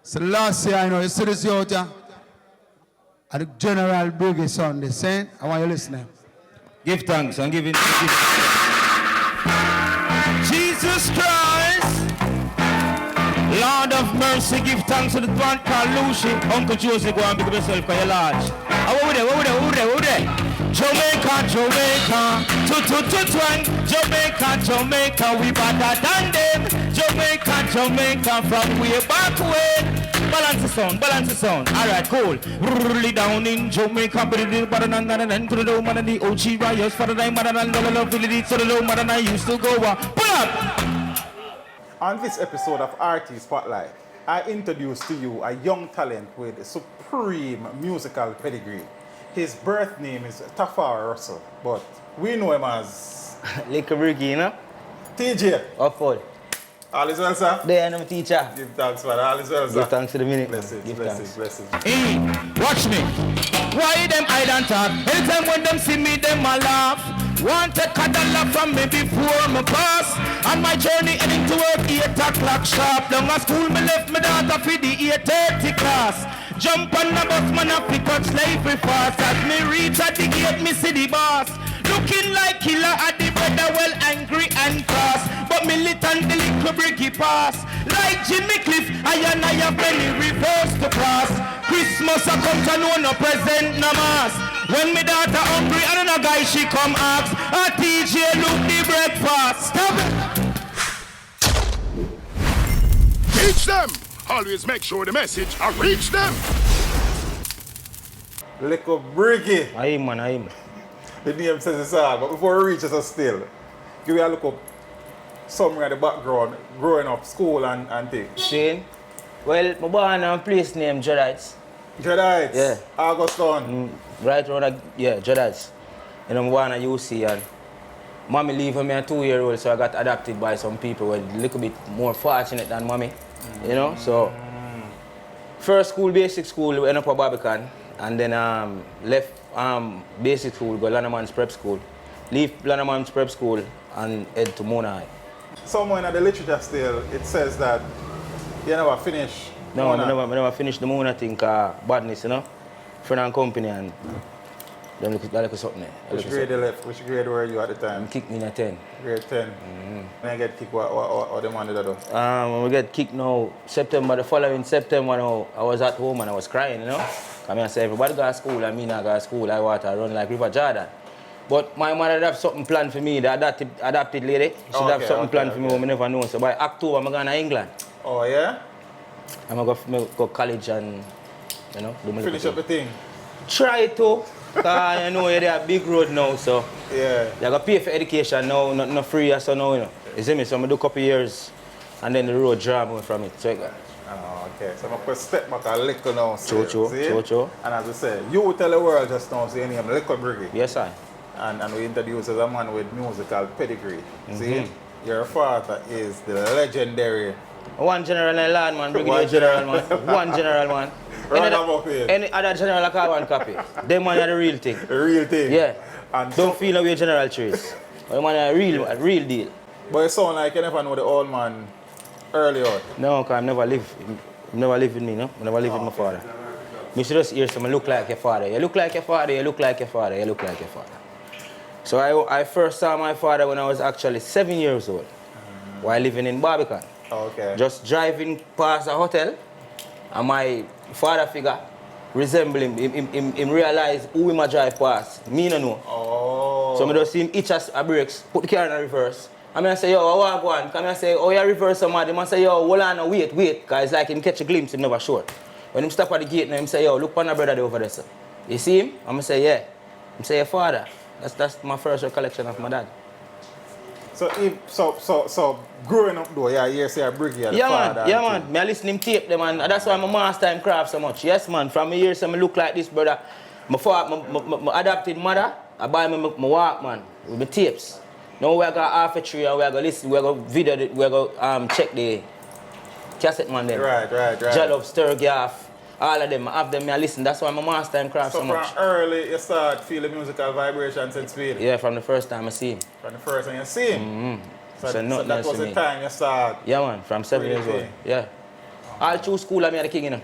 So last year, you know, you see this out here? At the General Briggie Sunday, saying, I want you listening. Give thanks and give it. Jesus Christ, Lord of mercy, give thanks to the one called Lucy. Uncle Joseph, go and pick up yourself because you're large. What we there? Jamaica, twang. Jamaica, we better than them. Jamaica, from way back when. Balance the sound. Alright, cool. Really down in Jamaica, but it is better than to the low man and the OG riots for the night, man and the love to the low man and I used to go. Pull up! On this episode of RT Spotlight, I introduce to you a young talent with supreme musical pedigree. His birth name is Tafar Russell, but we know him as LIKKLE BRIGGIE, you know? TJ. Up full. All is well, sir? There, I'm a teacher. Give thanks, man. All is well, sir? Give thanks to the minute. Blessings. Hey, watch me. Why them I don't talk? Anytime when them see me, them a laugh. Want to cut a laugh from me before me pass. On my journey heading to work, 8 o'clock sharp. Down at school, me left me daughter for the 8:30 class. Jump on the bus, man, I pick up slavery fast. As me reach at the gate, me see the boss. Looking like killer at the brother, well angry and cross. But militant, the LIKKLE BRIGGIE pass. Like Jimmy Cliff, I have many reverse to cross. Christmas I come to know no present, no mass. When me daughter hungry, and another guy she come ask. A TJ look the breakfast. Stop it! Teach them! Always make sure the message I reach them. LIKKLE BRIGGIE. I'm. The name says it's all, but before we reach us still, give me a look up somewhere at the background, growing up, school and things. Shane? Well, my born in a place named Jedites. Jedites? Yeah. Augustine? Right around, Jedites. And I'm born at UC and mommy leave me at 2-year-old, so I got adopted by some people who were a little bit more fortunate than mommy. You know, so first school, basic school, we ended up at Barbican, and then left basic school, go Lannerman's Prep School, leave Lannerman's Prep School and head to Mona High. Somewhere in the literature still, it says that you never finish. No, I never finished the Mona thing, badness, you know, friend and company, and then look at something there. Which grade you left? Which grade were you at the time? Kicked me in a 10. Grade 10. When I get kicked, what the man did I do? When we get kicked now, the following September now, I was at home and I was crying, you know. I say everybody go to school, and me not go to school, I want to run like River Jordan. But my mother have something planned for me, the adopted lady. She have something planned for me when I never know. So by October, I'm going to England. Oh, yeah? I'm going to go college and, you know, do my finish up the thing? Try to. Because you know, you're a big road now, so yeah. You got to pay for education now, not free or so now, you know. You see me? So I'm going to do a couple of years and then the road draw me from it. So, oh, okay. So I'm going to step back a little now. True. And as I said, you tell the world just now, say your name LIKKLE BRIGGIE. Yes, sir. And we introduce as a man with musical pedigree. See? Your father is the legendary. One general and land man, Brigadier General man. One general man. Any other general I call one copy. Them man are the real thing. The real thing? Yeah. And don't feel no way general trace. Them man are a real deal. But it sound like you never know the old man early on. No, because I never live with me, no? I never live with my father. I should just hear someone look like your father. You look like your father, you look like your father, you look like your father. So I first saw my father when I was actually 7 years old, while living in Barbican. Okay. Just driving past a hotel, and my father figure resemble him realize who him a drive past. Me no know. Oh. So I just see him itch a brakes, put the car in reverse. I say, yo, I walk one. Come and say, oh, you reverse somebody. I say, yo, hold on, wait. Because it's like him catch a glimpse, him never sure. When him stop at the gate, him say, yo, look on the brother there over there, sir. You see him? I'm say, yeah. I say, your father. That's my first recollection of my dad. So growing up though, yeah, you say a Briggie as father. Yeah, man. I listen to him tape them, and that's why my master in craft so much. Yes, man. From me years, I look like this, brother. My adopted mother, I buy me my Walkman with my tapes. Now we got half a tree and we go listen, we go video, we go check the cassette man them. Right. Jalop, Sturgaff, all of them. I have them, I listen. That's why my master in craft so much. So from early, you start feeling musical vibrations and speed? Yeah, from the first time I see him. From the first time you see him? Mm-hmm. So that was the time you start? Yeah, man, from 7 years old. Yeah. All through school, I'm the king, you know.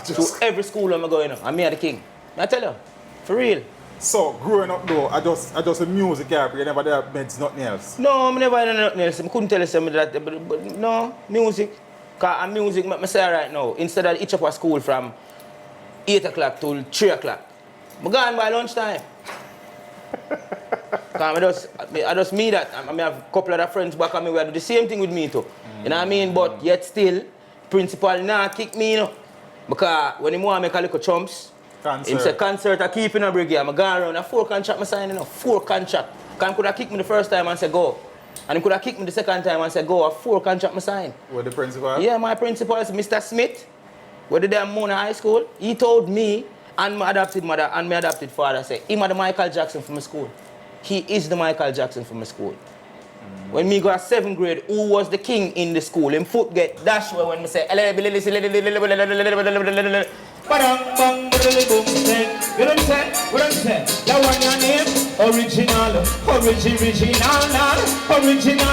Through every school I'm going, I'm the king. I tell you, for real. So, growing up though, I just a music therapy, you never did meds, nothing else? No, I never did nothing else. I couldn't tell you something that, but no, music. Because music, I say right now, instead of each up at school from 8 o'clock till 3 o'clock, I'm going by lunchtime. Because I just me that. I have a couple of friends back at me who do the same thing with me too. You know what I mean? But yet still, principal nah kick me, you know. Because when he want to make a little chumps, he say concert I keep in a brigade. I'm going around a 4 contract I sign, you know, 4 contract. Because he could have kicked me the first time and say go. And he could have kicked me the second time and say go, a 4 contract I sign. With the principal? Yeah, my principal is Mr. Smith. Where did I'm in high school? He told me and my adopted mother and my adopted father say, him are the Michael Jackson from my school. He is the Michael Jackson from my school. When me go to 7th grade, who was the king in the school? Him foot get dash when me say, you know what I'm saying? What I'm saying? That one your name? Original,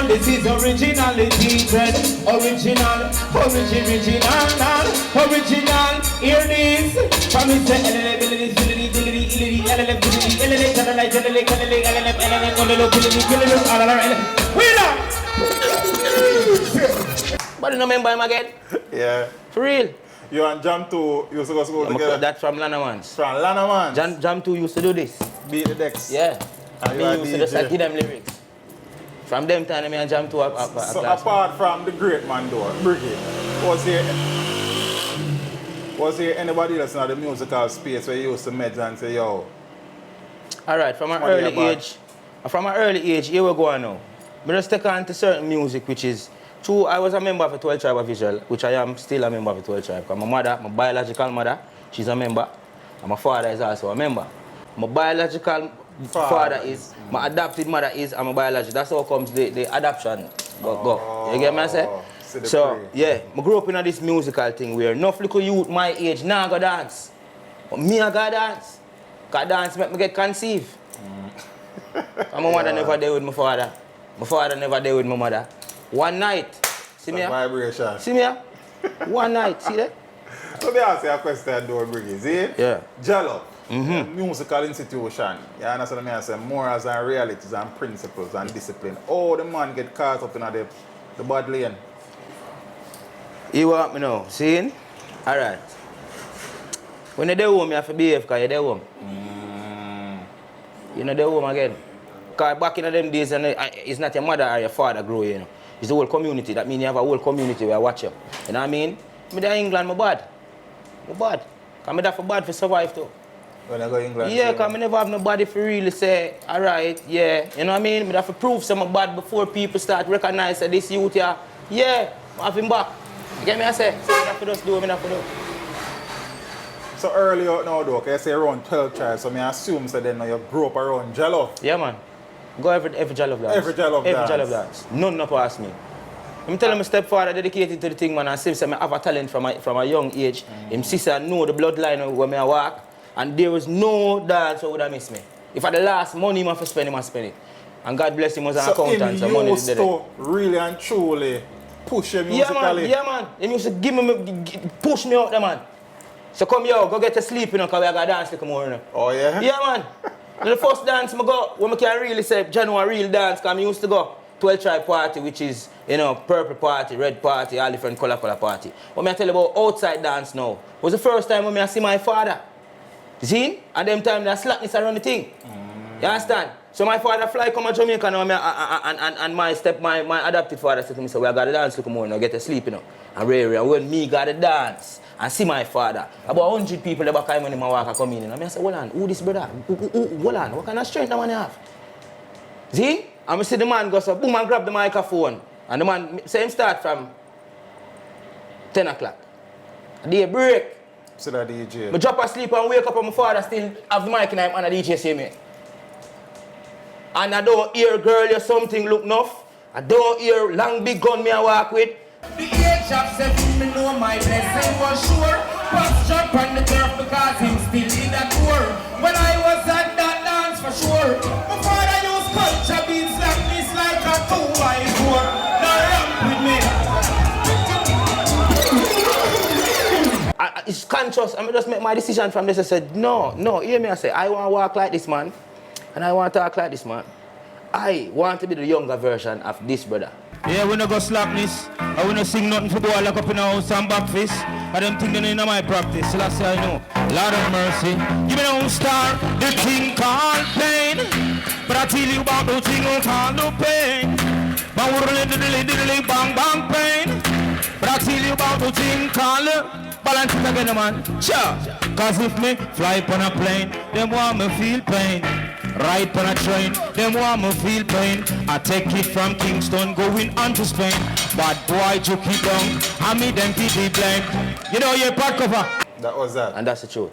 this is originality, dread. Original, here it is. From me say, but you don't remember him again? Yeah. For real? You and Jam 2 used to go to school together? That's from Lanamans. From Lanamans? Jam 2 used to do this. Beat the decks? Yeah. And Me you are used to just DJ. give them lyrics. From them time, me and Jam 2 up So apart from the great man door, Briggie, was there anybody else in the musical space where you used to meds and say, yo? Alright, from an early age, here we go now. I just take on to certain music, which is true. I was a member of the 12 Tribe of Israel, which I am still a member of the 12 Tribe. Because my mother, my biological mother, she's a member. And my father is also a member. My biological father is, my adopted mother is, and my biological. That's how comes the adoption go. You get me I say? So, yeah, I grew up in this musical thing where enough little youth my age now go dance. But me I go dance. Because dance make me get conceived. And my mother never there with my father. My father never there with my mother. One night, see me? Vibration. See me? One night, see that? Let me ask you a question, door Briggie. See? Yeah. Jello, musical institution. You understand what I say? Morals and realities and principles and discipline. Oh, the man get caught up in the bad lane. You want me now, see? Alright. When you're there home, you have to behave because you're there home. You're not there home again. Because back in them days, it's not your mother or your father growing, you know. It's the whole community. That means you have a whole community where I watch you. You know what I mean? I'm there in England, I'm bad. I'm bad. Because I'm there for bad for survive too. When I go to England? Yeah, because I never have nobody for really say, alright, yeah. You know what I mean? I have to prove some bad before people start recognize that this youth here, yeah, I have him back. You get me? I say, so I have to just do what I have to do. So early out now though, I say around 12 tribes, so I assume so then you grew up around Jello. Yeah man. Go every Jollof dance. Every Jollof dance. Every Jollof dance. None not pass me. I'm telling my stepfather dedicated to the thing, man, and since I have a talent from a young age, him sister know the bloodline where I walk, and there was no dance who would have missed me. If I had the last money him to spend, him must spend it. And God bless him was an accountant. So him used to really and truly push you musically? Yeah man. He used to push me out there, man. So come here, go get to sleep, you know, because we got to dance like tomorrow. Oh yeah? Yeah man. The first dance I go, when I can really say, January real dance, because I used to go 12 Tribe party, which is, you know, purple party, red party, all different color party. What I tell you about outside dance now, was the first time when I see my father. See? And them time that slackness around the thing. You understand? So my father fly come to Jamaica now, and my adopted father said to me, so we got to dance look more, now get to sleep, you know. And when me got to dance and see my father, about 100 people the back when him walk come in, and I say, hold on, who this brother? Hold on, what kind of strength that man have? See? And I see the man go so boom and grab the microphone. And the man say him start from 10 o'clock. They break. So that DJ. I drop asleep and wake up and my father still have the mic in him and the DJ say me. And I don't hear girl or something look enough. I don't hear long big gun me I walk with. The age of 7 me know my blessing was sure. Pops jump on the turf because him still in a tour. When I was at that dance for sure. My father used culture beats like this like a 2x4. Now ramp with me. it's conscious. I just make my decision from this. I said, no, hear me, I say, I want to walk like this man, and I want to talk like this man. I want to be the younger version of this brother. Yeah, we no go slackness. I will not sing nothing for boy lock up in the house and back fist. I don't think they know my practice. So that's how I know. Lord of mercy. Give me no star, the thing called pain. But I tell you about the thing called no pain. Bang bang bang pain. But I tell you about the thing called balance it again, man. Sure. Cause if me fly on a plane, them want me feel pain. Ride on a train, them want me feel pain. I take it from Kingston, going on to Spain. Bad boy, took it down, and me them people blame. You know your part cover. That was that. And that's the truth.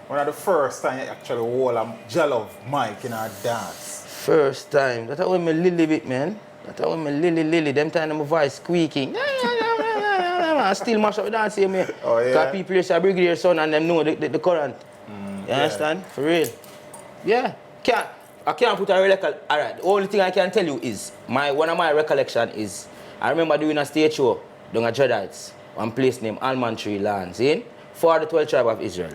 One of the first time you actually wore a gel of mic in our dance. First time. That's how me lily bit, man. That's how me lily. Them time my voice squeaking. I still mash up the dance here, man. Oh, yeah? Because people say Brigadier son and them know the current. You understand? For real. Yeah. I can't put a record. Alright, the only thing I can tell you is one of my recollection is I remember doing a stage show down at Jedites, one place named Almond Tree Lands, for the 12 tribe of Israel.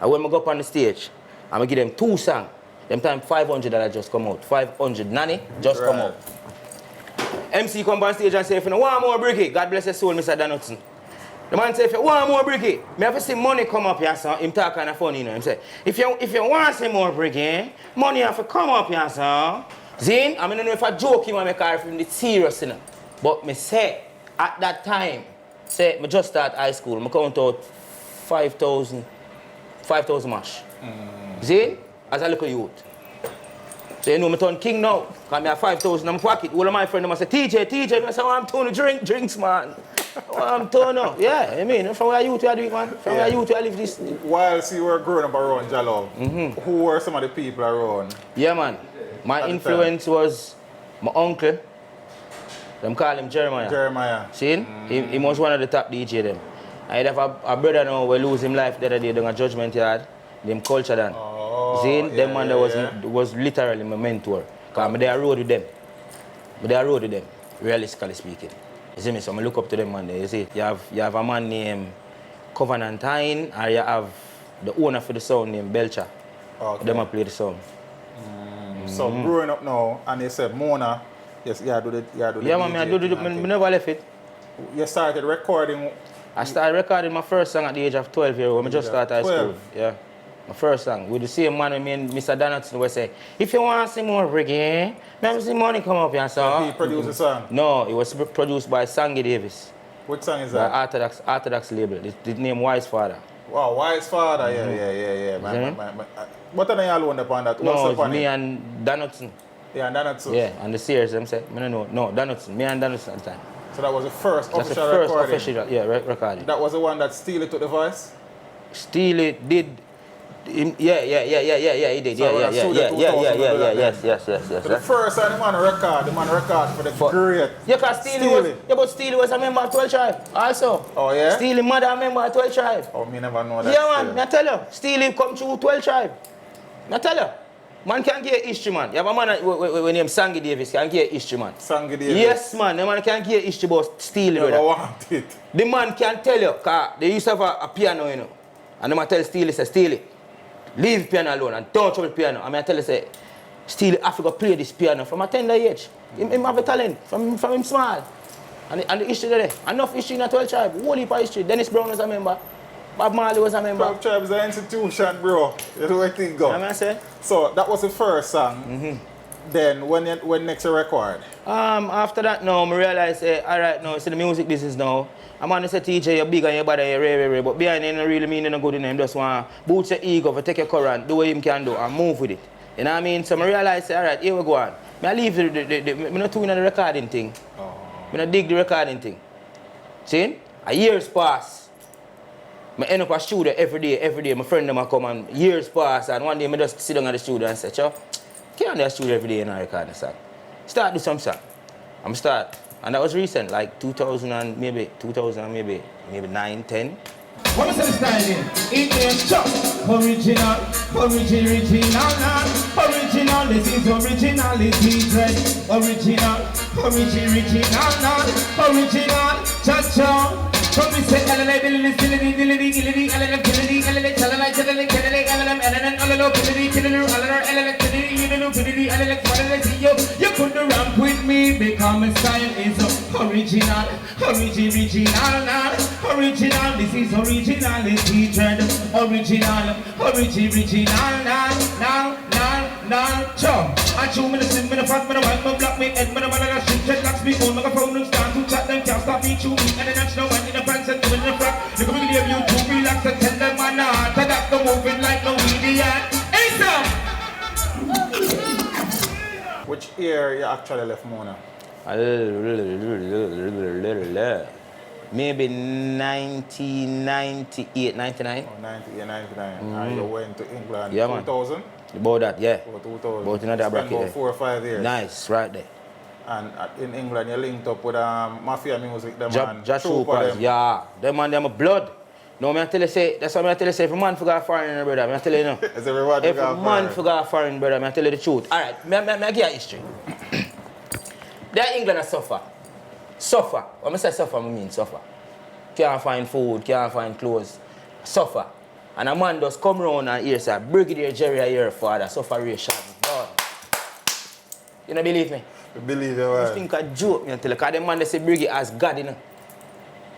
And when I go up on the stage, I'm going to give them 2 songs. Them time $500 just come out. 500 nanny just come out. MC come on stage and say, if you want more Briggie, God bless your soul, Mr. Donaldson. The man say, if you want more Briggie, me have to see money come up here, son. Him talk kind of funny, you know. Him say, if you want some more Briggie, money have to come up here, son. Zin, I don't know if I joke him or make her from the serious, you know. But me say, at that time, say, me just start high school, me count out 5,000 mash. Zin, as a little youth. So you know, me turn king now, because I have 5,000 in my pocket. All of my friends, I say, TJ, I say, oh, I'm turning drinks, man. Oh, I'm turning. Yeah, I mean, from where you to do it, man. From where you to live this. Whilst you were growing up around Jalov, who were some of the people around? Yeah, man. My influence was my uncle. Them call him Jeremiah. See? He was one of the top DJ them. I have a brother now who lose his life the other day down a Judgment Yard. Them Culture Dan. See? Them man that was literally my mentor. Because I rode with them. Realistically speaking. You see me? So I look up to them man there. You see? You have a man named Covenantine, or you have the owner for the sound named Belcher. Okay. Them play the sound. So growing up now, and you said Mona, yes, you do the Yeah, man, I never left it. You started recording. I started recording my first song at the age of 12 years old. I just started high school. Yeah. My first song. With the same man, me and Mr. Donaldson would say, if you want to see more reggae, maybe see money come up here, sir. He produced the song? No, it was produced by Sangy Davis. What song is that? Orthodox label. The name Wise Father. Wow, Wise Father, yeah. What are you alone upon that? No, it's me and Donaldson. Yeah, and Donaldson. Yeah, and the series, them say, I don't know. No, Donaldson. Me and Donaldson at the time. So that was the first That's official the first recording? official, recording. That was the one that Steely took the voice? Steely did. Yeah, he did. So Yes. So the first time the man record for the great. Yeah, because Steely was a member of 12 Tribe also. Oh, yeah? Steely mother a member of 12 Tribe. Oh, me never know that. Yeah, man, I tell you. Steely come through 12 Tribe. I tell you. Man can get history, man. You have a man when named Sangy Davis can get history, man. Sangy Davis? Yes, man. The man can get history about Steely, brother. Never want it. The man can tell you, because they used to have a piano, you know. And the man tell Steely, say, Steely, leave piano alone and don't trouble piano. I tell you, say, Steely, I forgot play this piano from a tender age. He have a talent from him small. And the history there. Enough history in a 12 Tribe. Whole heap of history. Dennis Brown was a member. Bob Marley was a member. 12 Tribe is an institution, bro. You know what I think, go? I say? So that was the first song. Then when next you record? After that now, I realized, alright now, see the music business now. I'm on to say, TJ, you're big and you're bad and you're rare, but behind it, don't really mean you're not good in him. Just want to boost your ego, for take your current, do what him can do, and move with it. You know what I mean? So I realized, alright, here we go on. I leave I'm not doing the recording thing. I don't dig the recording thing. See? A years pass. I end up at the studio every day. My friend them come and years pass, and one day I just sit down at the studio and say, Cho, can't do the studio every day and I record a song. Start do some song. I'm start. And that was recent, like 2000 and maybe 9, 10. What is the style in? It is just original, this is originality, dread. Original, cha-cha. So me say LLA, Billy, Silly, Dilly, Gilly, LLA, Gilly, LLA, Telly, Telly, Kelly, LLM, LLM, Billy, Killy, LLA, Killy, you know, Billy, LLA, Telly, you couldn't ramp with me because my style is original, original, original, this is originality, dread, original, now, chum. I chew me the slim, me the fat, me the white, me black, me head, me the man, and I shoot, dreadlocks, me phone, me the phone, them start to chat, them can't stop me, chew me, and then that's no one in the pants and two in the front. Look at me, you to relax and tell them I'm not, I got to moving like no idiot. Hey, sir! Which year you actually left Mona? Maybe 1998, 99. Oh, 98, 99. And you went to England Yeah, man. 2000? About that, yeah. Or 2000. About another Spent bracket about there. 4 or 5 years. Nice, right there. And in England, you linked up with Mafia Music, them and Just Trooper, troopers, yeah. Them man, them a blood. No, me I tell you say, that's what I tell you say, if a man forgot foreign, brother, me I tell you no. Is everyone If a man forgot foreign, brother, me I tell you the truth. Alright, me give you a history. There England suffer. Suffer. When I say suffer, I mean suffer. Can't find food, can't find clothes. Suffer. And a man just come around and hear say, Brigadier Jerry, your father, sufferation. God. You don't believe me? I believe you, You man. think a joke, me tell you, because the man they say Briggie as God, you know.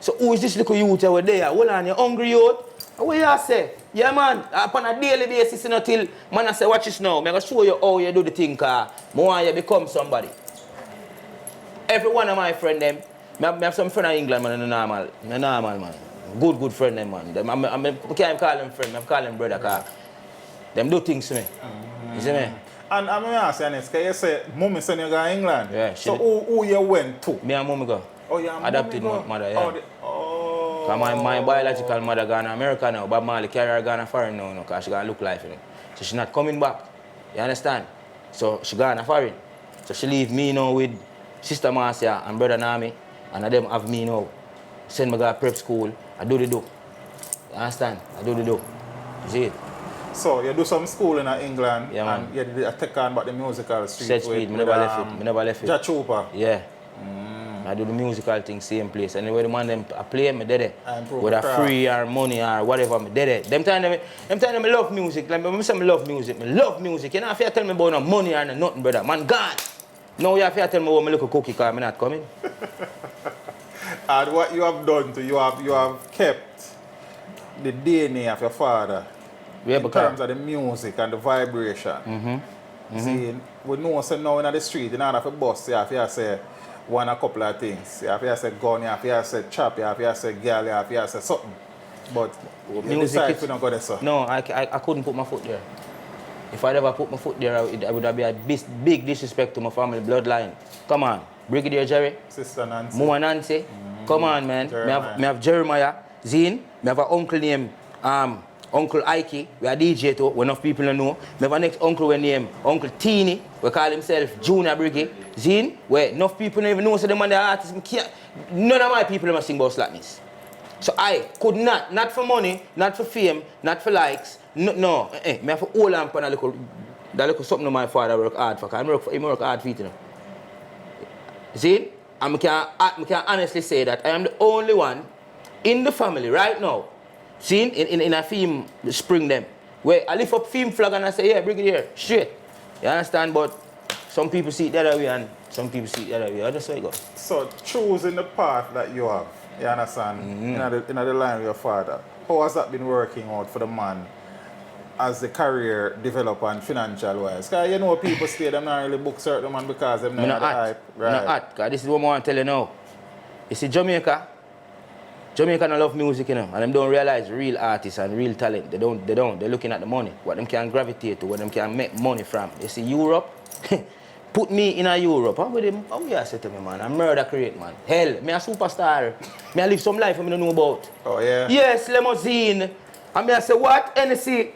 So who is this little youth over there? Hold on, you hungry youth? What you say? Yeah, man, upon a daily basis, you know, till man I say, watch this now. I'm going to show you how you do the thing, because I want you to become somebody. Every one of my friends, them, I have some friend in England, man, normal, man. Good friend, them, man. I can't call them friend, I call them brother, because them do things to me. You see me? And I'm going to ask you next, because you say, Mummy send you go to England. Yeah, so who you went to? Me and Mommy go. Oh, yeah, Adopted Mummy go? mother, yeah. Oh. Because my biological mother gone to America now, Bob Marley carry her gone to foreign now, because she gonna look like it. So she's not coming back. You understand? So she gone to foreign. So she leave me now with Sister Marcia and Brother Nami, and them have me now. Send me to prep school, I do the do. You understand? I do the do. You see it? So you do some school in England, Yeah, man. and you did a take on about the musical street. Set speed, me never left it. Me never left it. Ja Trooper. Yeah. I do the musical thing same place. Anyway, the man them I play, me dead And prove whether the craft. free or money or whatever, me dead. Them time I love music. Like me say me love music. Me love music. You know, if you tell me about no money or no nothing, brother, man gone. Now you have to tell me about my little cookie because I'm not coming. And what you have done to you have kept the DNA of your father Yeah, in because terms of the music and the vibration. See, we know so now in the street, in order for bus, you have to say a couple of things. You have to say gun, you have to say chop, you have to say girl, you have to say something. But you decide if you don't go there, so. No, I couldn't put my foot there. If I ever put my foot there, it would be a big disrespect to my family bloodline. Come on, Brigadier Jerry, Sister Nancy. Mama Nancy. Come on, man. Me have Jeremiah, Zine. Me have an uncle named Uncle Ike. We are DJ too. Enough people don't know. Me have a next uncle we name Uncle Teeny. We call himself Junior Briggie. Zine. Where enough people don't even know. So the man the artist. None of my people must sing about slackness. So I could not for money, not for fame, not for likes. No. Me have to hold on for that little something my father work hard for. Because he work hard for it, you know. See? And I can honestly say that I am the only one in the family right now, see, in a theme spring them, where I lift up theme flag and I say, yeah, Brigadier, straight. You understand? But some people see it the other way and some people see it the other way. That's how it goes. So choosing the path that you have, you understand, in the line with your father, how has that been working out for the man as the career develop and financial wise? Because you know people say them not really book certain man because them not the hype. Right. I'm not because this is what I want to tell you now. You see Jamaica don't love music, you know, and them don't realize real artists and real talent. They don't. They're looking at the money, what them can gravitate to, what them can make money from. You see Europe, put me in a Europe. How you say to me, man? I'm murder create, man. Hell, me a superstar. Me I live some life I don't know about. Oh yeah? Yes, limousine. And me I say, what? NSC.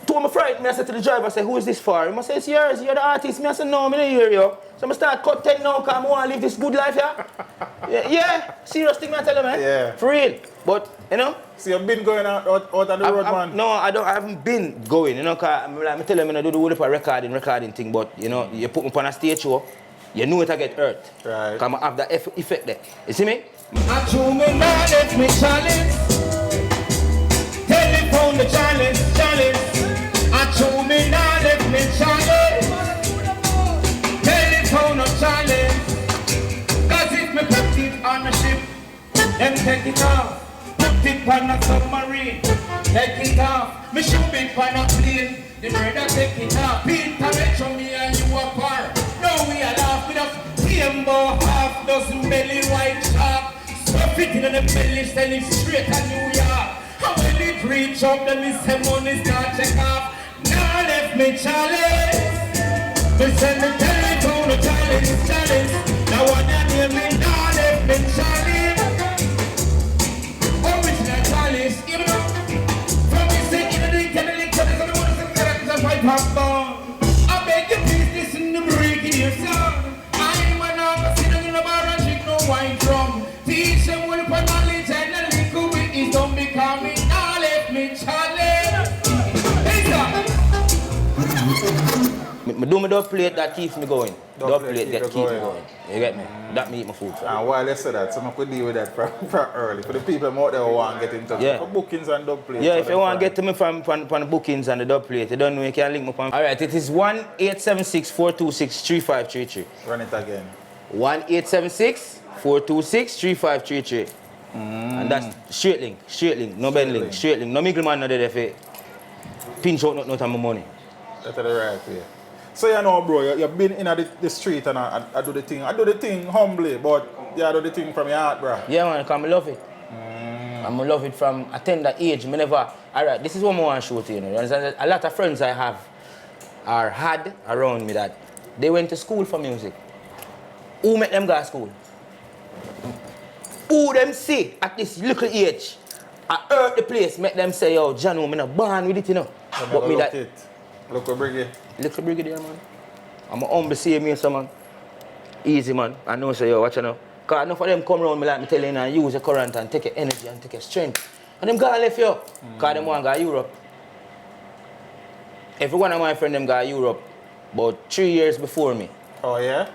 To my friend, me I say to the driver, I say, who is this for? He say, it's yours, you're the artist. Me I say, no, me don't hear you. So I start cut 10 now because I want to live this good life, yeah? Serious thing I tell you, man. Yeah. For real. But, you know. So you've been going out on the road, man? No, I haven't been going, you know, because I tell them I do the whole recording thing, but, you know, you put me on a stage show, you know it I get hurt. Right. Because I have that effect there. You see me? I told me now let me challenge. Telephone the challenge. I told me now let me challenge. Telephone the challenge. Cause if me put it on a ship, then take it off. Put it on a submarine, take it off. Me shoot it on a plane, the brother take it off. Peter mention me and you apart. Now we are laugh with us. Timbo half dozen belly white shark. Stuff it in the belly, sell it straight to New York. And when it reach up, then me say money start check off. Now left me challenge. Me send the telephone to challenge. Now what that hear me now left me challenge. Original challenge, even though from me say in the link and the link to this, I don't want to say that because I pop down. I beg you please listen to Briggie song. I'm an arm, sit down in the bar and drink no wine drum. Teach them when you put knowledge and the liquor with it don't become me. Now left me challenge. Hey, Me do me dub plate that keeps me going. Dub Dub plate plate that keep you keeps me going. going. You get me? That me eat my food. And while they say that, so I could deal with that from early. For the people out there who want to get in touch, Yeah. for bookings and dub plates. Yeah, for if them you want to fine. get to me from the bookings and the dub plate, you don't know, you can link me from. Alright, it is 1-876-426-3533. Run it again. 1-876-426-3533. And that's straight link, no bend link, straight link. No middleman no there for pinch out nothing out of my money. That's the right way. So you know, bro, you've been in the street and I do the thing. I do the thing humbly, but you do the thing from your heart, bro. Yeah, man, because I love it. I love it from a tender age. Me never. Alright, this is what I want to show to you. You know. There's a lot of friends I have or had around me that they went to school for music. Who make them go to school? Who them see at this little age? I hurt the place, make them say, yo, Jano, I'm not born with it, you know. So But me look that. it. Look at Briggie. Little brigadier, man. I'm a humble same so man. Easy, man. I know, say, yo, watch you know. Because enough of them come around me like me telling you, and use your current and take your energy and take your strength. And them gone left you. Because them want to go to Europe. Every one of my friends them go to Europe about 3 years before me. Oh, yeah?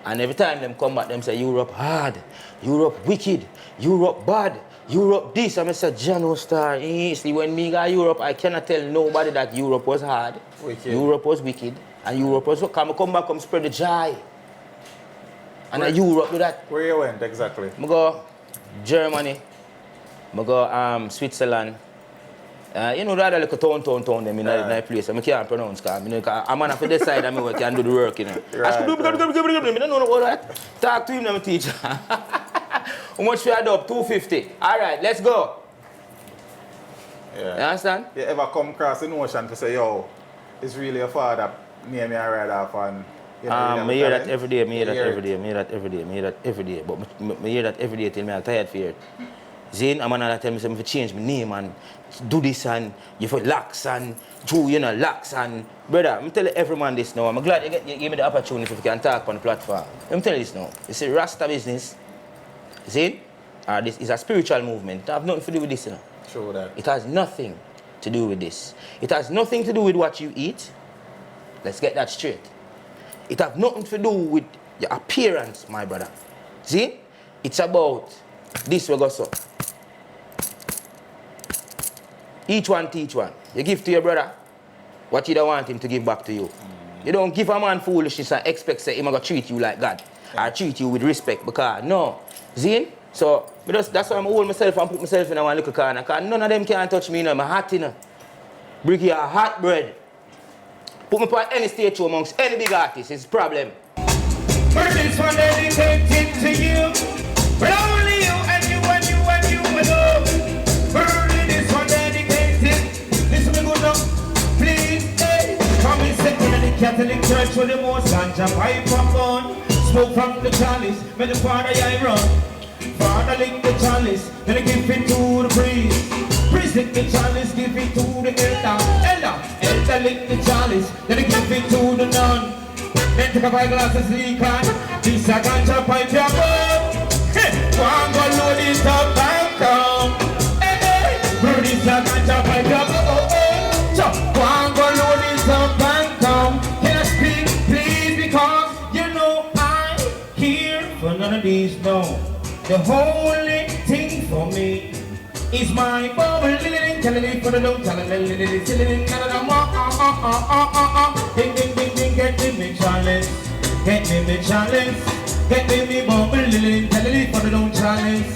And every time them come back, them say, Europe hard, Europe wicked, Europe bad, Europe this. And I said, Jano Star, see, when me go to Europe, I cannot tell nobody that Europe was hard, Wicked. Europe was wicked, and Europe was what? Come back, come spread the joy. And Europe do that. Where you went exactly? I go Germany, I go Switzerland. You know, rather like a town them in that place. I can't pronounce because I'm man for this side and I can do the work, you know. I Right, should do I don't know about that. Talk to him, I'm a teacher. How much we add up? 250. Alright, let's go. Yeah. You understand? You ever come across the notion to say, yo, it's really a father near me and right off and you know, I hear that every day, I hear that You hear every day, I hear that every day, I hear that every day. But I hear that every day till I'm tired for it. Zane, I'm gonna tell me to change my name and do this and you for lax and do you know lax and brother, I'm telling every man this now. I'm glad you gave me the opportunity if you can talk on the platform. I'm telling you this now. It's a Rasta business. Zane, this is a spiritual movement. It has nothing to do with this, you know. Show that. It has nothing to do with this. It has nothing to do with what you eat. Let's get that straight. It has nothing to do with your appearance, my brother. See? It's about this we go so. Each one teach one. You give to your brother what you don't want him to give back to you. You don't give a man foolishness and expect say him going to treat you like God. Or treat you with respect because no. See? So that's why I'm hold myself and put myself in one little corner because none of them can touch me, you know. I'm hot, you know. Briggie a hot bread. Put me on any stage show amongst any big artist, it's a problem. For this one dedicated to you, but only you and you and you and you alone. For this one dedicated, listen me good now, please, hey. Come and sit in the Catholic Church with the most ganja pipe and bun. Smoke from the chalice, make the Father I run. Father lick the chalice, then I give it to the priest. Priest lick the chalice, give it to the elder. Elder lick the chalice, then I give it to the nun. Then take a 5 glasses leak on. This a ganja pipe your bum. Hey, go and go load it up and come. Hey, hey, this a ganja pipe your bum. So, go and go load it up and come. Can I speak, please, because you know I'm here for none of these, no. The only thing for me is my bubble. Telling me for the don't tell me. Ding ding ding ding, get me challenge. Get me challenge. Get me bubble. Telling me for the don't challenge.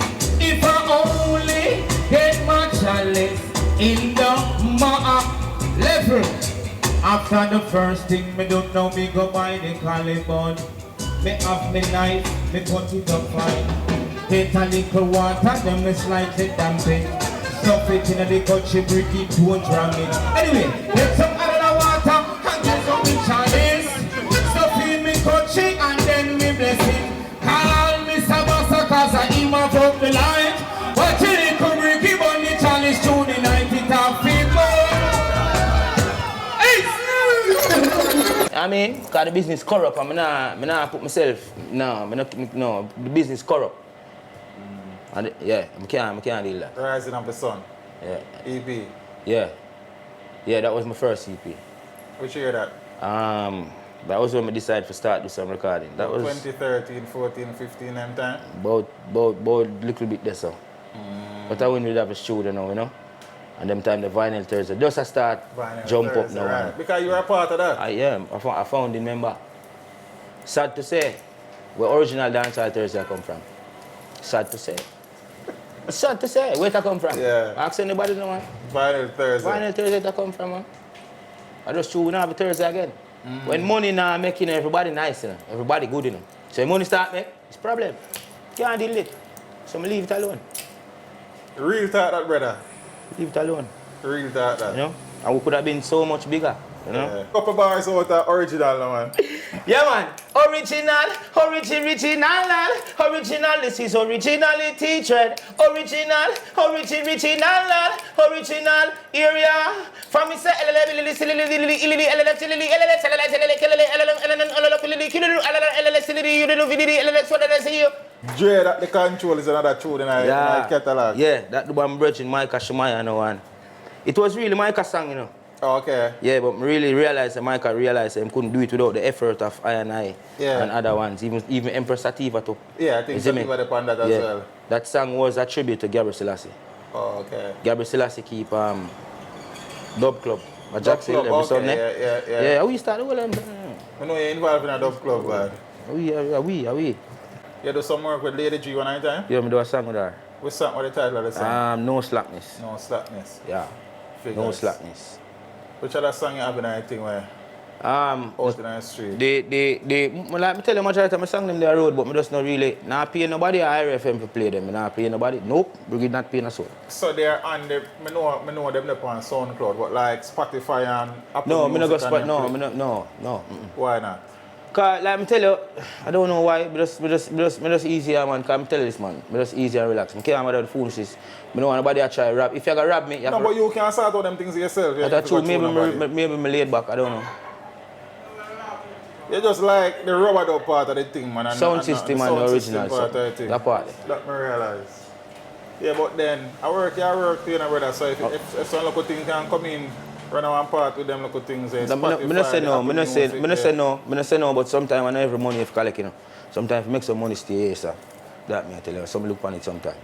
If I only get my challenge in the level. After the first thing, me don't know me go buy the caliber. Me have me knife, me cut it up fine. Take a little water, then me slightly damp it. Stuff it in the country, break it, don't dram it. Anyway, get some other water and get some me chalice. Stuff in me country and then me bless it. Call me Sabasa cause I him above the light. Watch it, come break it on the chalice through the night, it have people. I mean, because the business corrupt, and I nah put myself, no, the business corrupt. And yeah, I can't deal that. Rising of the Sun. Yeah. EP. Yeah. Yeah, that was my first EP. Which year that? That was when I decided to start do some recording. That was 2013, 14, 15 and time? about little bit there so. But I wouldn't really have a studio now, you know? And them time the vinyl Thursday. Just I start Vinyl jump Thursday, up now. right. Because you were a part of that? I am. I found the member. Sad to say, where original dancehall Thursday come from. Sad to say. Sad to say, where it come from? Yeah. Ask anybody no man. Vinyl Thursday. Vinyl Thursday that come from, man. I just true we not have a Thursday again. When money now making everybody nice, you know? Everybody good, you know. So when money start make, it's a problem. Can't deal with it. So I leave it alone. Real talk that, brother. Leave it alone. Real talk that. You know? And we could have been so much bigger. You know? Yeah. Couple bars out of original, man. Yeah, man. Original, this is originality trend. Original, area. From me say, Dre that the control is another tune in my catalog. Yeah, that the one bridging Micah Shemaya no one. It was really Micah's song, you know. Oh, okay. Yeah, but really realized that Micah realized that he couldn't do it without the effort of I&I Yeah. and other ones, even Empress Sativa too. Yeah, I think Sativa depend that as well. That song was a tribute to Gabriel Selassie. Oh, okay. Gabriel Selassie keep Dub Club. A Dub Jackson Club, every okay, Sunday. yeah. Yeah, we started all them. I know you're involved in a Dub Club, man. We. You do some work with Lady G one time? Yeah, me do a song with her. What's the title of the song? No Slackness. No Slackness. Yeah. Figures. No Slackness. Which other song you have in that thing where? Out in the street. Like me tell you much of the time I sang them the road, but I just not really not paying nobody or RFM to play them. I not paying nobody. Nope, Briggie not paying a soul. So they're on the, I know them up on SoundCloud, but like Spotify and Apple No, Music me not go and spot. them No, play. me not. No. Why not? Cause like me tell you, I don't know why. Me just easier, man. Cause me tell you this, man. Me just easy and relax. Me can't matter the foolishness. Me don't want nobody to try rap. If you gonna rap me, you No, but you can sort out them things yourself. Yeah, that's true. Maybe me laid back. I don't know. You just like the rubber dub part of the thing, man. And Sound and system the and the sound original. system part of the thing. That part. That me realize. Yeah, but then I work too, you know, brother. So if some local thing can come in, run one part with them local things. Me not say no. Me not say no. But sometimes I know every money you collect, you know. Sometimes make some money stay here, sir. That me I tell you. Some look on it sometimes.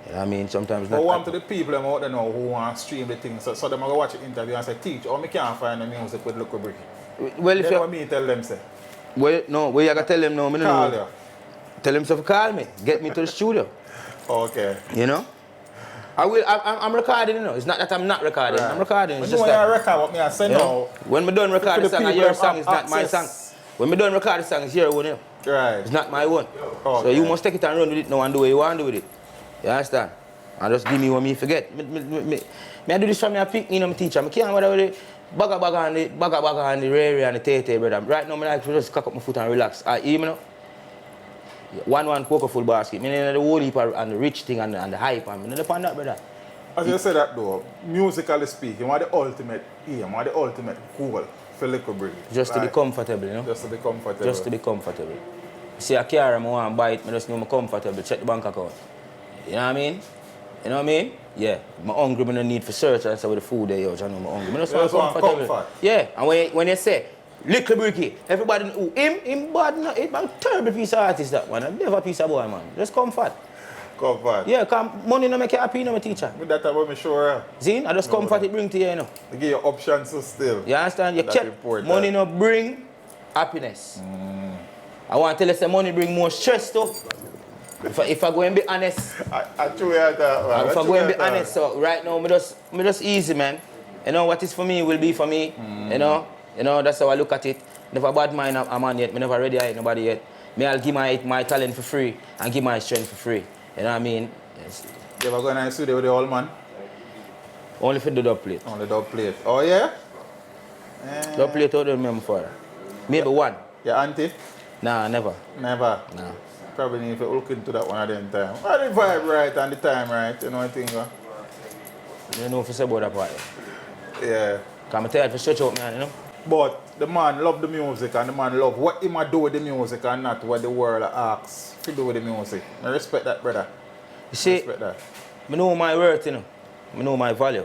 You know what I mean? Sometimes But not. one to the people them out there now who want to stream the thing, so them go watch the interview and say, teach, me can't find the music with Likkle Briggie. Well, if Then you what me tell them say? well, no, where you gotta tell them no, me no Call know. you. Tell them to call me. Get me to the studio. Okay. You know? I'm recording, you know. It's not that I'm not recording. Right. I'm recording. It's When just you that. want to record what me I say You know, now. when me done record For the the song, people your have song is not my song. access. When me done record the song, it's your one. You know. Right. It's not my one. So Okay. you must take it and run with it now and do what you want to do with it. You understand? And just give me what me forget. Me I do this for me, I pick, you know, my teacher. I can't bother with it. Baga and the rare and the tete, brother. Right now, I like to just cock up my foot and relax. You know? 1-1 cocoa full basket. I mean, the whole heap and the rich thing and the hype. I mean, upon that, brother. As you say that though, musically speaking, what the ultimate aim, what the ultimate goal for Likkle Briggie? Just to be comfortable, you know? Just to be comfortable. Just to be comfortable. See a car, I want to buy it, I just know I'm comfortable. Check the bank account. You know what I mean? You know what I mean? Yeah. I'm hungry, I don't need for search and say with the food there, yo, I know I'm hungry. I just want comfortable. Comfort. Yeah. And when you say, Likkle Briggie, everybody know him bad, no, it's a terrible piece of artist that man. A never piece of boy, man. Just comfort. Comfort. Yeah, because money no make you happy, you know, my teacher. With that about me sure. See, I just comfort it bring to you, you know. They give you options so still. You understand? You That's check. important. Money no bring happiness. I want to tell you say money bring more stress too. If I go and be honest. I truly have that, man. If I go and be honest, so right now, me just easy, man. You know, what is for me will be for me. You know, that's how I look at it. Never bad mind a man yet. Me never ready to hate nobody yet. Me I'll give my talent for free and give my strength for free. You know what I mean? Yes. You ever go in the studio with the old man? Only for the dub plate. Only dub plate. Oh, yeah? Dub plate, I don't remember for. Maybe one. Your auntie? Nah, never. Never? Nah. Probably need to look into that one at the time. Well, the vibe right and the time right, you know what I think? You know if you say about that part. Yeah. Because I'm tired for stretch out, man, you know? But the man love the music and the man love what he might do with the music and not what the world asks to do with the music. I respect that, brother. You see, Respect that. I know my worth, you know. I know my value.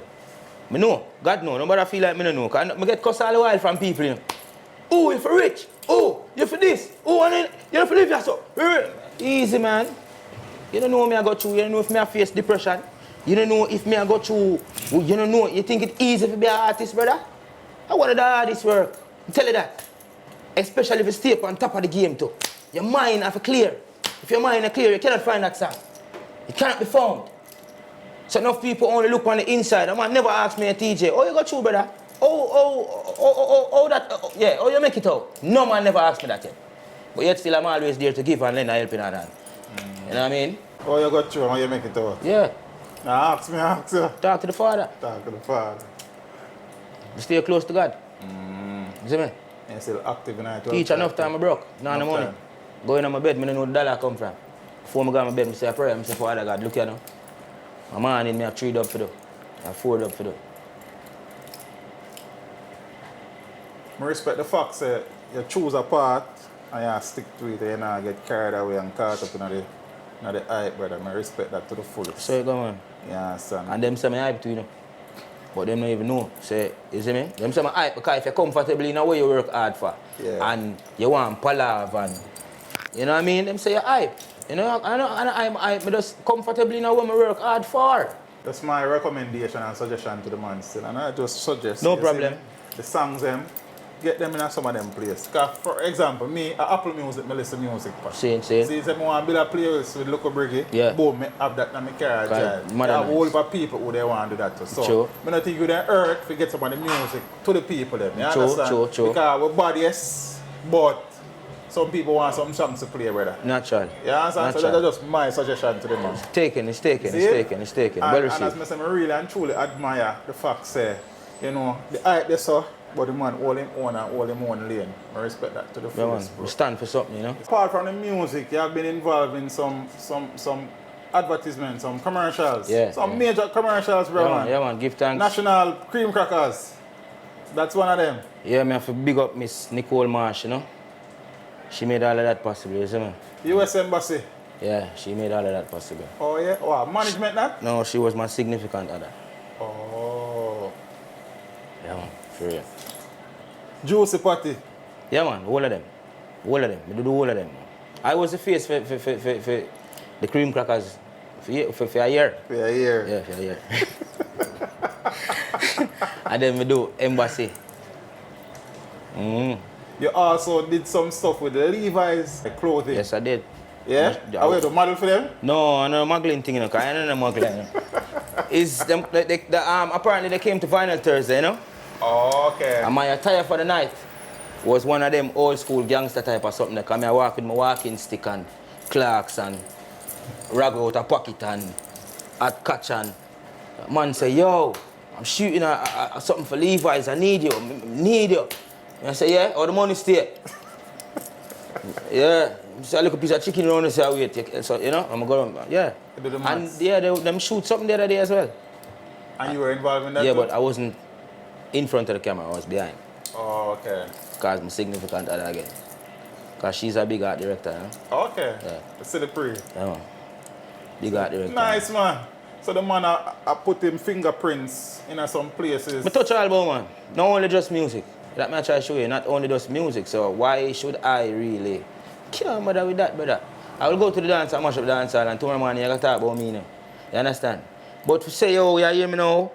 I know. God know. Nobody feel like me no know. Because I get cussed all the while from people, you know. Oh, you for rich. Oh, you for this. Oh, and then you for live yourself. Easy, man. You don't know me I go through. You don't know if me I face depression. You don't know if me I go through. You don't know. You think it's easy to be an artist, brother? I want to do hardest work. I tell you that. Especially if you stay up on top of the game too. Your mind have to clear. If your mind is clear, you cannot find that song. It cannot be found. So enough people only look on the inside. A man never ask me a TJ, oh, you got through, brother? Oh, you make it out. No man never asked me that yet. But yet still I'm always there to give and lend a helping hand. You know what I mean? Oh, you got through, how you make it out? Yeah. Now ask you. Talk to the Father. Talk to the Father. Stay close to God. You see me? You're still active in it. Teach enough time I broke. Now in the morning. Going on my bed, I don't know where the dollar come from. Before I go on my bed, I say a prayer. I say, Father God, look here now. My man need me have 3 dub for do. I have 4 dub for do. I respect the fact that you choose a path and you stick to it and you not get carried away and caught up in the hype, brother. I respect that to the fullest. So you go on. You understand? And them say me hype too, you know. But them don't even know. Say, you see me? Them say me hype because if you're comfortable in a way you work hard for. Yeah. And you want palav and you know what I mean? Them say you hype. You know, I'm hype. I just comfortable in a way I work hard for. That's my recommendation and suggestion to the man still. And I just suggest No you problem. see, the songs them, get them in some of them places. Cause for example, me at Apple Music, I listen to music. Same. See, if I want to build a playlist with LIKKLE BRIGGIE, Yeah. boom, I have that in my car. Right. There Mother are a whole nice. heap of people who they want to do that too. So, True. I don't think you then earth to get some of the music to the people them. You understand? True. Because we're bodies, but some people want some songs to play, brother. Natural. You understand? So Natural. that's just my suggestion to the man. It's taken. And, Well and received. as I say, I really and truly admire the fact say, you know, the hype they saw, but the man all him own and all him own lane. I respect that to the Yeah, man. fullest, bro. We stand for something, you know. Apart from the music, you have been involved in some advertisements, some commercials. Yeah, Some yeah. major commercials, bro. Yeah, man. Give thanks. National Cream Crackers. That's one of them. Yeah, me have to big up Miss Nicole Marsh, you know. She made all of that possible, you see me? US Embassy. Yeah, she made all of that possible. Oh, yeah? Wow, management that? No, she was my significant other. Oh. Yeah, man. For real. Juicy Patty. Yeah, man. All of them. We do the whole of them. Man. I was the face for the cream crackers for a year. Yeah, here. Yeah, for a year. And then we do Embassy. You also did some stuff with the Levi's clothing. Yes, I did. Yeah? Yeah. Are you the model for them? No, muggling thing, you know, because I don't know muggling. You know. It's them, apparently they came to Vinyl Thursday, you know? Oh, okay. And my attire for the night was one of them old school gangster type or something. Because I walk with my walking stick and Clarks and rag out a pocket and at catch and man say, yo, I'm shooting something for Levi's, I need you. And I say, yeah, all the money stay. Yeah. So I look a piece of chicken around and say, wait, so, you know, I'm going to go, yeah. You do the And maths. yeah, them shoot something the other day as well. And you were involved in that Yeah, too? but I wasn't in front of the camera, I was behind. Oh, okay. Because I'm significant other again. Because she's a big art director, you know? Okay. Yeah. See the pre. Yeah, man. Big art director. Nice, man. So the man I put him fingerprints in some places. I touch all about, man. Not only just music. That I try to show you, not only just music. So why should I really care mother with that, brother? I will go to the dance and mash up the dance hall, and tomorrow morning you got to talk about me, you know. You understand? But to say, yo, you hear me now?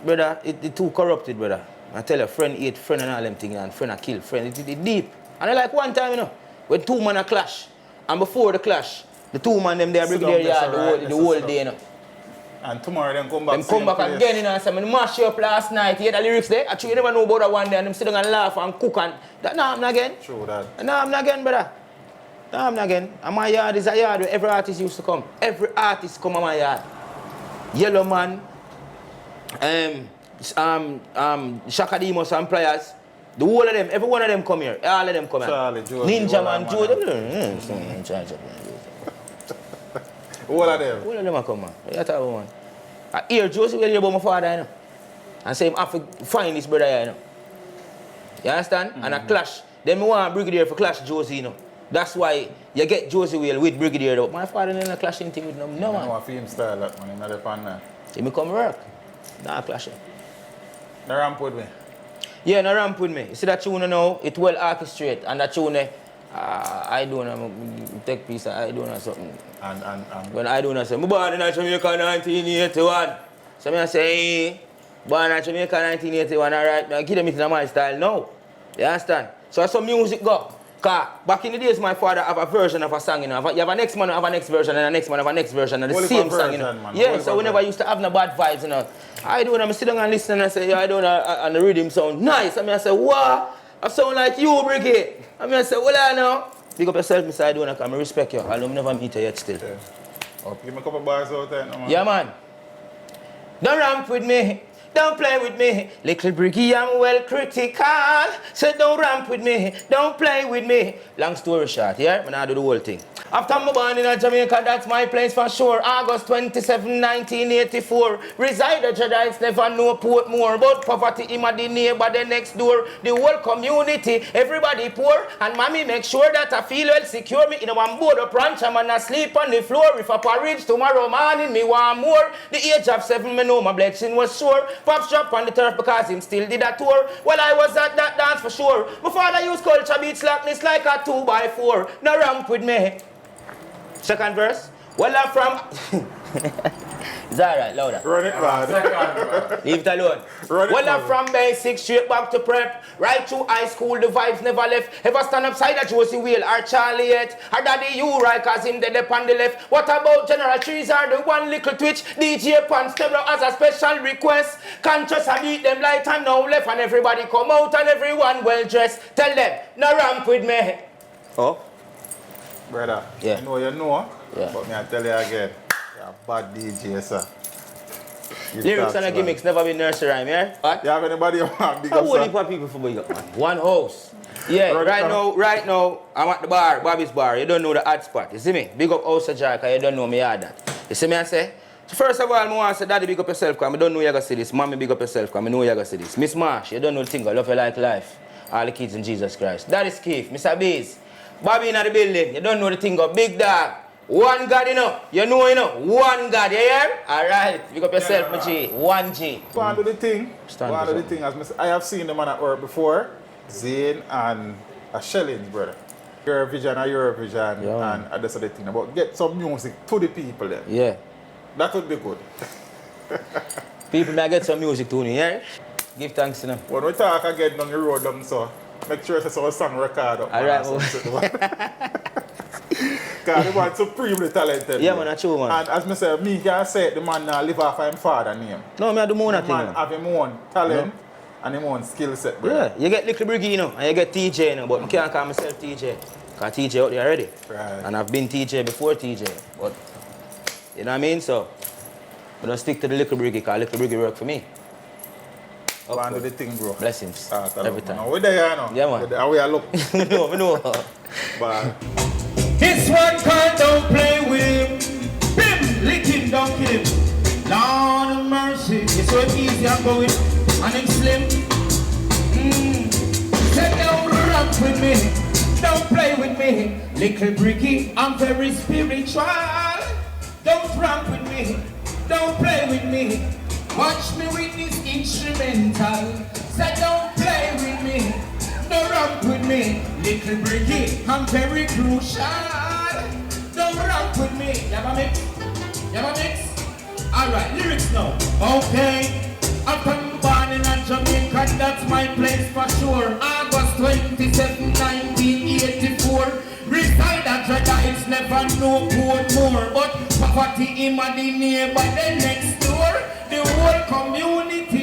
Brother, it's too corrupted, brother. I tell you, friend hate friend and all them things, and friend a kill friend. It's deep. And I like one time, you know, when two men a clash, and before the clash, the two men them there brigadier yard the whole day, you know. And tomorrow them come back. Them come back again, you know, and say, I mash you up last night. You hear the lyrics there? Actually, you never know about that one day, and them sit down and laugh and cook and that. No, I'm not again. True that. No, I'm not again, brother. No, I'm not again. And my yard is a yard where every artist used to come. Every artist come on my yard. Yellow Man, Shaka Demos and Players. The whole of them, every one of them come here. All of them come here. Ninja Man, Joe. All of them. All of them are come, man. What you talking about? I hear Joseph will hear about my father, you know. And say, I have to find this brother here, you know. You understand? And a clash. Then I want Brigadier for clash Josie, you know. That's why you get Josie Whale with Brigadier. Though. My father didn't clash anything with no man. No, I feel him style that man, not the pan now. He me come work. Nah, clash him. No ramp with me. Yeah, no ramp with me. You see that tune now, it well orchestrated. And that tune, I don't take piece of I don't know something. And when I don't know something, born in Jamaica 1981. So I say, born in Jamaica 1981, alright, now give them it in my style now. You understand? So some music go. Cause back in the days, my father have a version of a song, you know. You have a next man have a next version, and the next man have a next version, and the same song, you know. Man. Yeah, so we never used to have no bad vibes, you know. I don't know, I'm sitting and listening and I say, yeah, I don't know, and the rhythm sound nice. I say, wow, I sound like you, Briggie. I say, well, I know. Pick up yourself, Mr. I don't know, I respect you. I'll never meet you yet still. Yeah. Oh, give me a couple bars out there, no, man. Yeah, man. Don't ramp with me. Don't play with me, Little Briggie, I'm well critical. So don't ramp with me, don't play with me. Long story short, yeah, but I do the whole thing. After I'm born in Jamaica, that's my place for sure. August 27, 1984. Reside at Jedites, never know Portmore. But poverty in the neighbor, the next door. The whole community, everybody poor. And mommy make sure that I feel well secure. Me in a one board of ranch, I'm gonna sleep on the floor. If I porridge tomorrow morning, me want more. The age of 7, me know my blessing was sure. Pops drop on the turf because him still did a tour. Well, I was at that dance for sure. My father used culture beats slackness like a 2x4. No ramp with me. Second verse. Well, I'm from... Is that right? Louder. Run it, man. Leave it alone. Well, I'm from basic, straight back to prep. Right through high school, the vibes never left. Ever stand upside a Josie Whale or Charlie yet? Or Daddy you right, cause him dead up on the left. What about General Trees or the one little twitch? DJ Pan Stereo as a special request. Conscious I beat them light and now left. And everybody come out and everyone well dressed. Tell them, no ramp with me. Oh? Brother, Yeah. I know you know, Yeah. but me I tell you again, you're a bad DJ, sir. Lyrics and a gimmicks never been nursery rhyme, yeah? What? You have anybody you want big How up, old sir? heap of people for big up, man? One house. Yeah, Right right now, I'm at the bar, Bobby's bar. You don't know the hot spot. You see me? Big up House of Jack, you don't know me yard that. You see me I say? So first of all, I want to say, Daddy, big up yourself, because I don't know you're going to see this. Mommy, big up yourself, because I know you're going to see this. Miss Marsh, you don't know the thing, I love you like life. All the kids in Jesus Christ. Daddy's Keith, Mr. Bees. Bobby in the building, you don't know the thing, of Big Dog. One God, you know, one God, you hear? Alright, big up yourself, my G. 1G. Go on do the thing. Go on do the thing. I have seen the man at work before, Zane and a Shellings, brother. Eurovision, Yeah. and that's the thing. About get some music to the people then. Yeah. That would be good. People may get some music to me, yeah? Give thanks to them. When we talk again down the road, so make sure it's a song record up. Alright, Because the man supremely talented. Yeah, man, that's true, man. And as I say, me can say the man live off of his father's name. No, me I do more The than thing. man have his own talent and his own skill set, brother. Yeah, you get Little Briggie, and you get TJ, but I can't call myself TJ. Because TJ out there already. Right. And I've been TJ before TJ. But, you know what I mean? So, I don't stick to the Little Briggie, because Little Briggie work for me. Go on do the thing, bro. Blessings. Every time. Now, we're there, you know. Yeah, man. And we are look. I know. But This one called Don't Play With Him. Bim, lick him, don't kill him. Lord of mercy, it's so easy I'm going. And him slim. Say don't ramp with me, don't play with me. Little Briggie, I'm very spiritual. Don't ramp with me, don't play with me. Watch me with this instrumental. Say don't play with me. No ramp with me, Little Briggie, I'm very crucial. Rock with me. You have a mix? You have a mix? Alright, lyrics now. Okay. I'm born in Jamaica, that's my place for sure. August 27, 1984. Reside at Jeddah, it's never no poor more. But poverty in the neighbor, the next door. The whole community